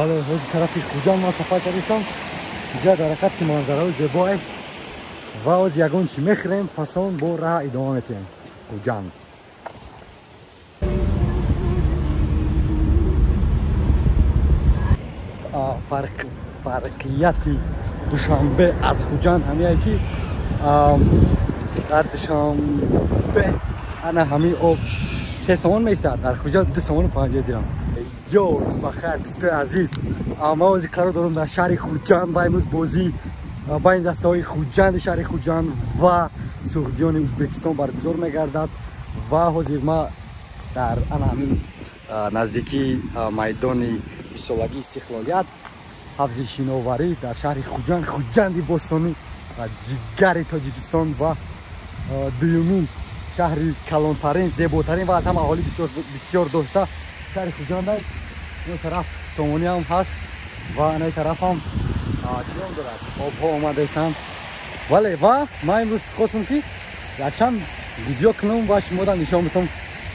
بله از طرف خوجان ما سفر کردیم. اینجا در حقیقت منظره زیبا است و از یگان چی میخوریم پس اون با راه ادامه میتیم خوجان. فرقیت دوشنبه از خوجان همیه که در دوشنبه انا همی آب 3 سومن میستاد، در خوجان 2 سومن و 50 درهم. یو روز بخیر دوست عزیز، ما از قرار دارم در شهر خوجان و امروز بازی بین دسته‌های خوجان شهر خوجان و سعودیان ازبکستان برگزار میگردد و حاضر ما در همین نزدیکی میدان سالگی استقلالیت حفظ شیناوری در شهر خوجان، خوجان باستانی و جگر تاجیکستان و دومین شهر کلانترین زیباترین و از هم اهالی بسیار داشته شهر خوجان است. این طرف سامانی هم هست و این طرف هم چیام دارد آب ها آمده ایستند. ولی و من امروز خواستم که یکچند ویدیو کنم و شما را نشان بدم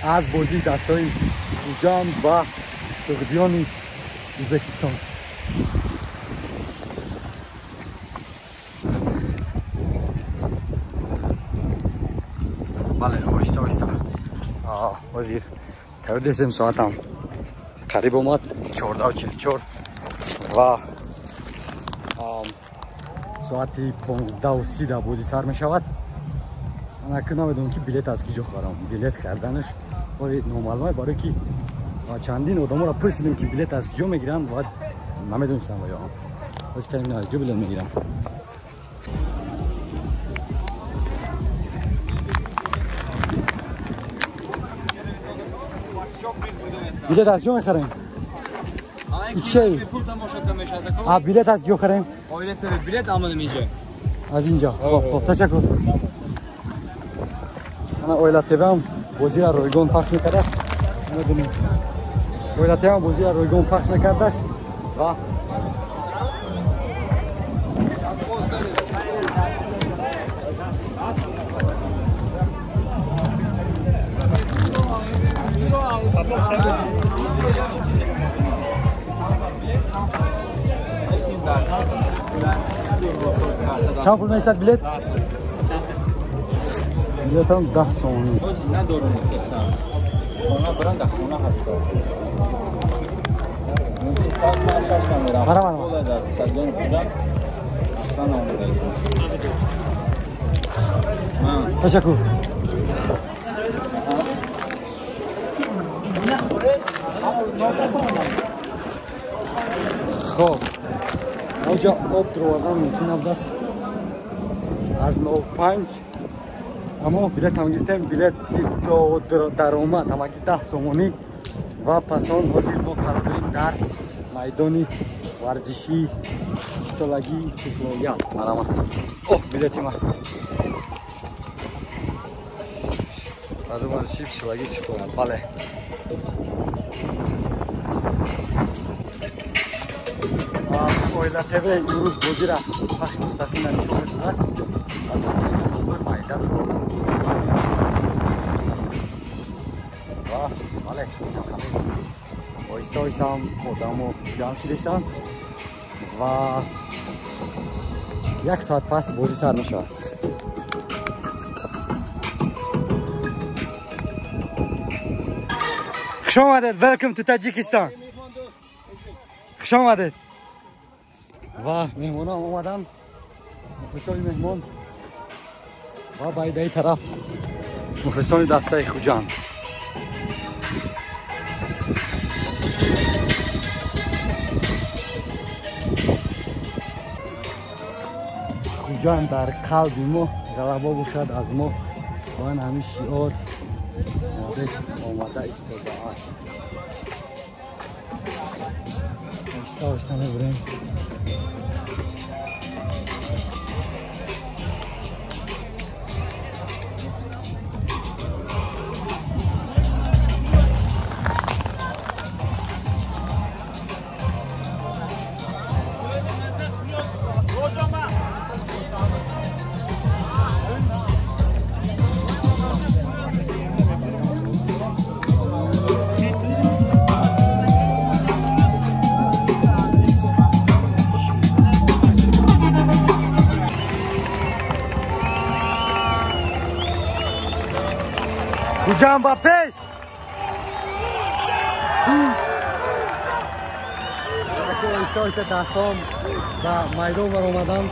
از بازی دستای خوجان و سعودیان ازبکستان. بله آهسته آهسته وزیر تردیسم ساعت هم قریب اومد 14:44 و ساعتی 15:30 بازی سر می شود. من اکنون نمیدونم که بلیت از کجا خورم، بلیت خریدنش ولی نامعلومه، برای که چندین آدم را پرسیدیم که بلیت از کجا میگیرن و نمیدونستم و یا از کمی از کجا بلیت میگیرن. بلیت از کجا میخریم؟ چی؟ بلیت از کجا خریم؟ بلیت آمده اینجا. از اینجا. خب تشکر. من اویلا تیوی هم بازی را رویگان پخش میکرده است. اویلا تیوی هم بازی را رویگان پخش میکرده است و چند پول میستد بلیت؟ بلیت هم 10 سومانی. ندارم کسان. اونا برن در خونه هستن. برام در سالن خوجان استان آمده. تشکر. خب اینجا آب دروغان میکنم دست از 95 اما بلیت هم گرفتیم، بلیت در اومد همه که 10 سومانی و پس آن حاضر ما قرار داریم در میدان ورزشی سالگی استقلالیت. مرحبا. اوه بلیت ما میدان ورزشی سالگی استقلالیت. بله اویلا تیوی امروز بازی را پخش مستقیم نشون میده است و در میدان رو بله آهسته آهسته هم آدم‌ها جمع شده‌اند و 1 ساعت پس بازی سر می‌شود. خوش آمدید. ویلکم تو تاجیکستان. خوش آمدید. و مهمانا اومدن، مخلصان مهمان و باید این طرف مخلصان دسته خوجان. خوجان در قلب ما غلبه باشد از ما و این همین شعار آماده ایستاده است. آهسته آهسته میبریم. خوجان با پیش ایستا ایستا دستام و میدان بر اومدم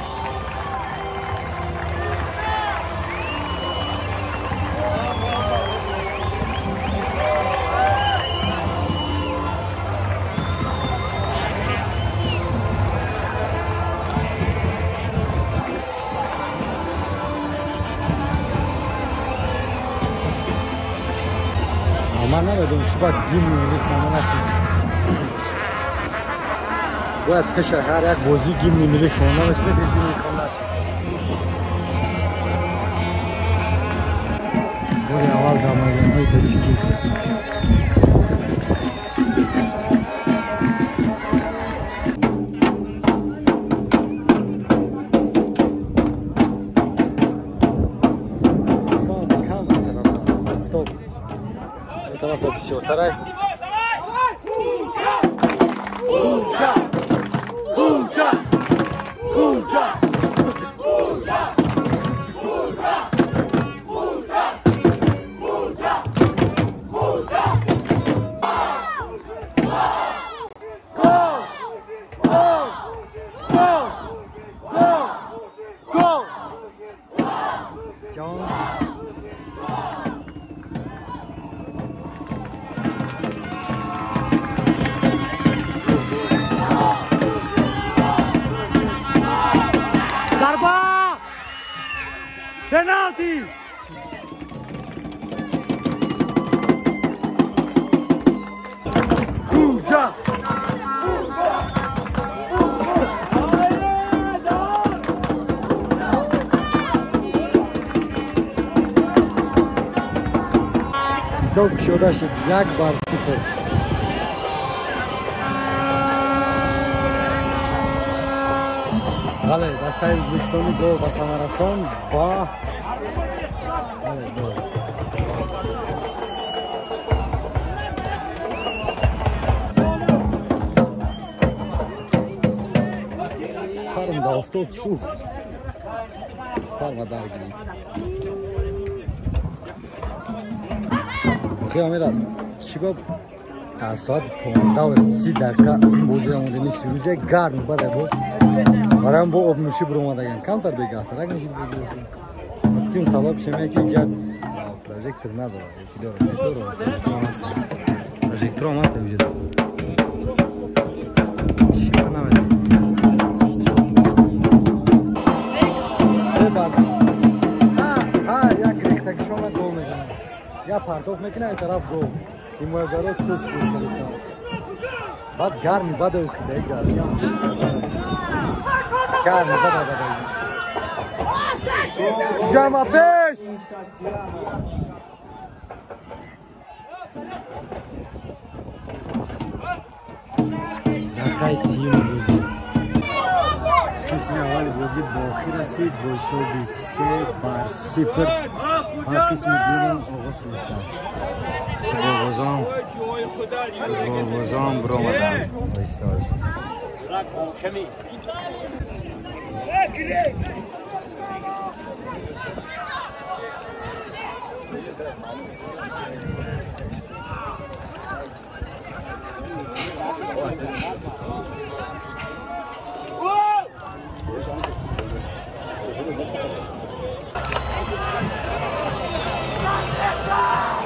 من نمیدونم چی باید گیم میمونید خانه نشید باید پیش هر یک بازی گیم میمونید خانه نشید که گیم خانه نشید باری اول دامایدن های تجیکی طرف تا بسیارتره penalty! Kuja! Soğuk şurada yak var sıfır. Vale, dastay O'zbekistonlik gol va Samarason va Sarımda oftob suv. Sarma dargin. Xiyomira, chigab در ساعت 15 و 30 دقیقه بازی رموندنی سیروزه گرم بده بود برام با آب نوشی برو اومدگن کمتر بگاه رنگ میشه بگیرم افتیم سبب شمیه که اینجا پروژکتور نداره یکی داره پروژکتور هم هست وجود شیبه نمیده سه برسی یک ریختگیشون گل میزنه یا پرتوف میکنه این طرف گل این مویدارو سوس بود کلیسان بعد گرمی بده او خیده گرمی گرمی بده جمع پیش دقیقه 30 بازی قسم اول بازی باخی رسید با حساب 3-0 هر قسم دیگرم آغاز شد بازم برو آمدن بایسته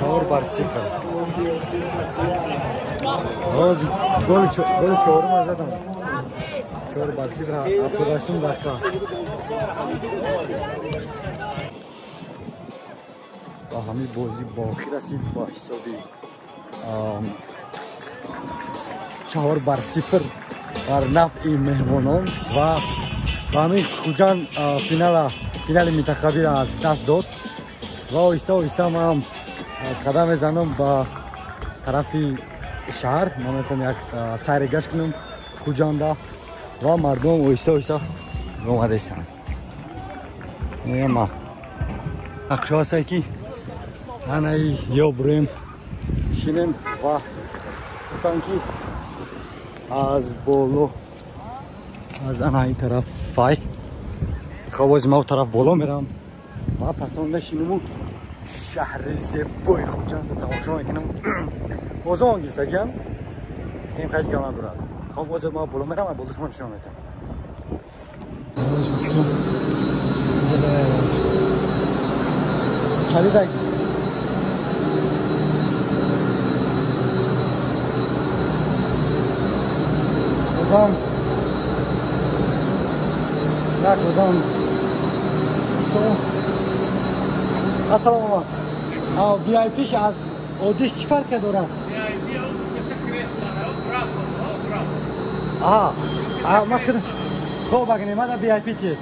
چهار بر صفر رازی گل چهارم زدم 4 بر صفر 78 دقیقه با همین بازی باقی رسید با حسابی 4 بر صفر بر نفع مهمانان و همین خوجان فینال منتخبی را از دست داد و آهسته من قدم میزنم با طرفی شهر من میخوام یک سیر گشت کنم خوجان و مردم آهسته آمده هستند ما نقشه هست که هنایی یا بریم شینیم و گفتم که از بالا از هنایی طرف فای خواب از ما طرف بالا میرم و پسانده شینمو شهر زیبای خوجند تماشا میکنم بازم انگلیسگیم این خیلی کم ندارد خب بازم ما بالا میرم و بالا شما نشون میدم کلی داید کدام نه کدام السلام علیکم وی آی پیش از اودیش چی فرق داره؟ وی آی پی مثل کرسلانه و گراف آها ما کدام خب اگه نمید وی آی پی تید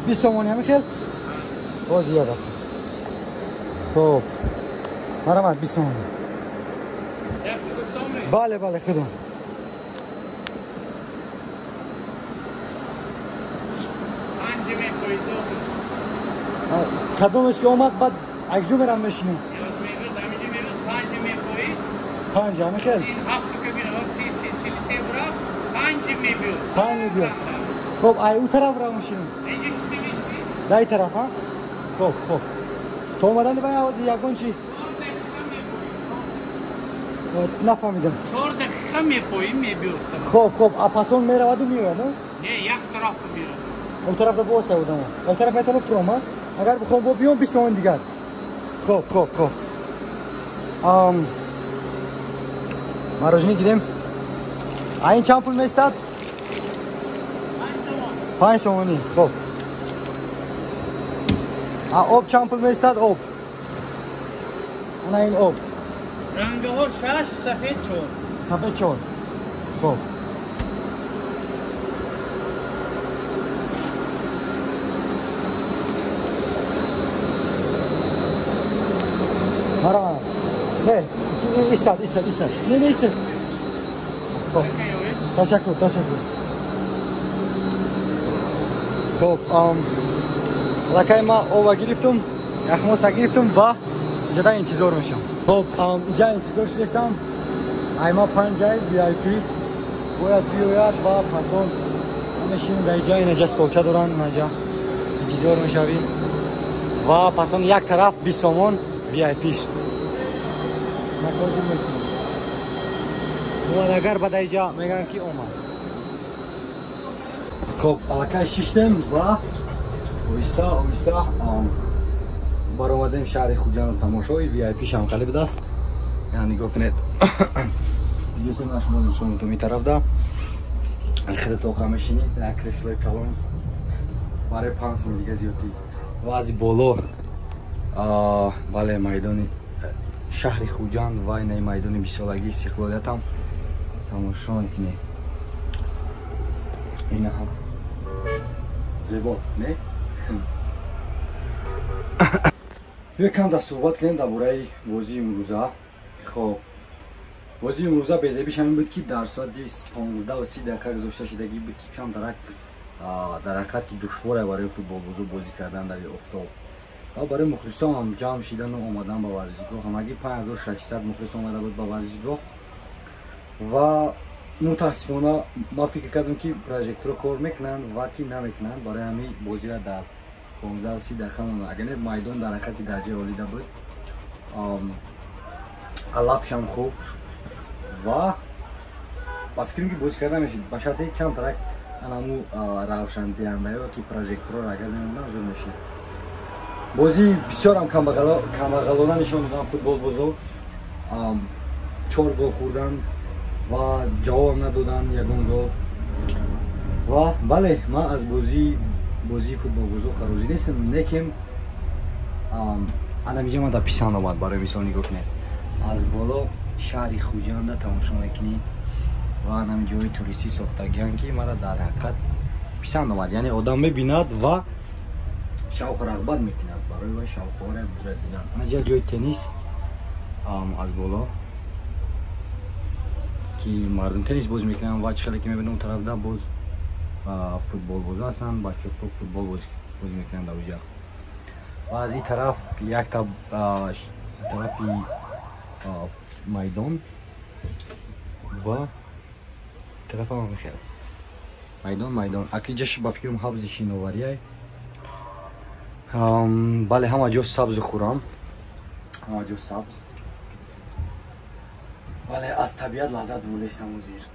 20 تومانی همی خیل؟ باز زیاده خب مرمت 20 تومانی بله بله کدام کدومش که اومد بعد اگجو میرم بشینیم پنج همه خیل این هفته که بیرم 33 برا 5 میبیو خب ای او طرف را میشینیم اینجا شدی بیستی؟ دای طرف ها؟ خب تو اومدن بای آوازی یکون چی؟ 4 دقیقه میپوی نفهمیدم 4 دقیقه میپوی میبیو خب اپاسون میرود و میرود نه یک طرف میرم اون طرف دا بوسه بودم اون طرف میتونم فروم ها اگر بخوام با بیام 20 تومن دیگر خب ماروژنی گیریم این چند پول میستد؟ 5 تومانی خب آب چند پول میستد؟ آب انا این آب رنگ ها 6 سفید 4 خب مرا نه ایستاد نه ایستاد خب تشکر خب لکه ما اوه گرفتم اخماس گرفتم و اینجا انتظار میشم خب اینجا انتظار شدستم ایما 5 وی آی پی باید بیاید و پسان نشینیم در اینجا اینجا ستوچه دارن اینجا انتظار میشویم و پسان یک طرف 20 تومن وی آی پیش نکردیم میکنیم و اگر بعد اینجا میگن که اومد خب علاقه شیشتم و اویستا بار اومدیم شهر خوجند و تماشای وی آی پیش هم خالی بدست یعنی نگاه کنید دیگه سیم نشما شما تو می طرف دا خیلی توقع میشینید در کرسلای کلان برای 5 دیگه زیادی و از بالا بله میدانی شهر خوجند و این میدانی 20 سالگی استقلالیت هم تماشا کنید این هم زیبا نه؟ یکم در صحبت کنیم درباره بازی امروزه خب بازی امروزه بیزیبیش همین بود که در ساعت 15 و 30 دقیقه گذاشته شدگی بود که کم در حقیقت که دشواره برای فوتبال بازی کردن در آفتاب و برای مخلصان هم جمع شدن و اومدن به ورزشگاه همگی 5600 مخلص اومده بود به ورزشگاه و متاسفانه ما فکر کردم که پروژکتور کار میکنن و که نمیکنن برای همین بازی را در 15 و 30 دقیقه اگر میدان در حقیقت درجه عالی بود علافش هم خوب و با فکرم که بازی کردن میشید با شرطی کم ترک انامو روشن دهنده و که پروژکتور را اگر نمیدن زور میشید بازی بسیار هم کمبغلانه نشان دادن فوتبال بازو 4 گل خوردن و جواب ندادن یگان گل و بله ما از بازی فوتبال بازو قراضی نیستم لیکن انا میگم من پیشان اومد برای مثال نگاه کنید از بالا شهر خوجند تماشا میکنید و هم جای توریستی ساختگیان که مرا در حقیقت پیشان اومد یعنی آدم میبیند و شوق رغبت میکند برای شوق را دیدن اینجا جای تنیس از بالا که مردم تنیس بازی میکنن و چخلی که میبینم اون طرف ده باز فوتبال بازی هستن بچه تو فوتبال بازی میکنن در اونجا و از این طرف یک طرفی میدان و طرف هم میخواد میدان اکی جش با فکرم حبز شینووریه بله همه جا سبز خورم، همه جا سبز. بله از طبیعت لذت بردم و زیر.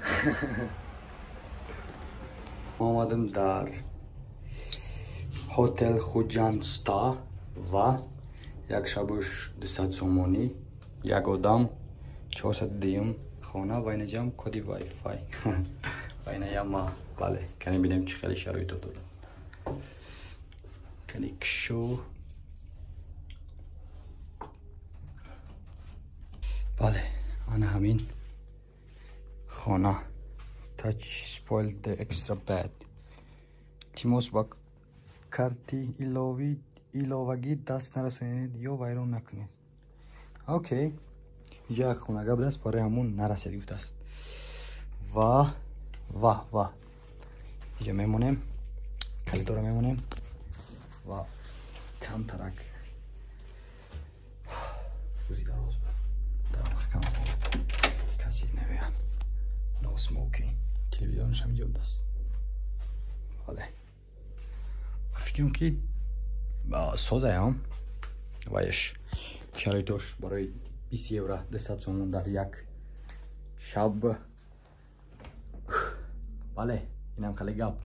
آمدم در هتل خوجانستا و یک شبش 200 سومونی، یک آدم 400 دیوم خانه و اینجا کدی وای فای. و اینجا بله کنیم بینیم چه خیلی شرایط داره. کلیک شو. بله انا همین خانه. touch spoiled the extra bad. تیموس با کارتی ایلووگی دست نرسونید یا ویران نکنید. اوکی اینجا خونگاه بدست برای همون نرسید گفته است. و اینجا میمونیم، کلیدو رو میمونیم و کم ترک روزی دراز بود در محکم کسی نمیان. نو سموکینگ. تلویزیونش هم اینجا بودست. بله فکرم که ساده هم وایش شرایطش برای 20 یورو 200 سومون در یک شب. بله اینم خیلی گپ.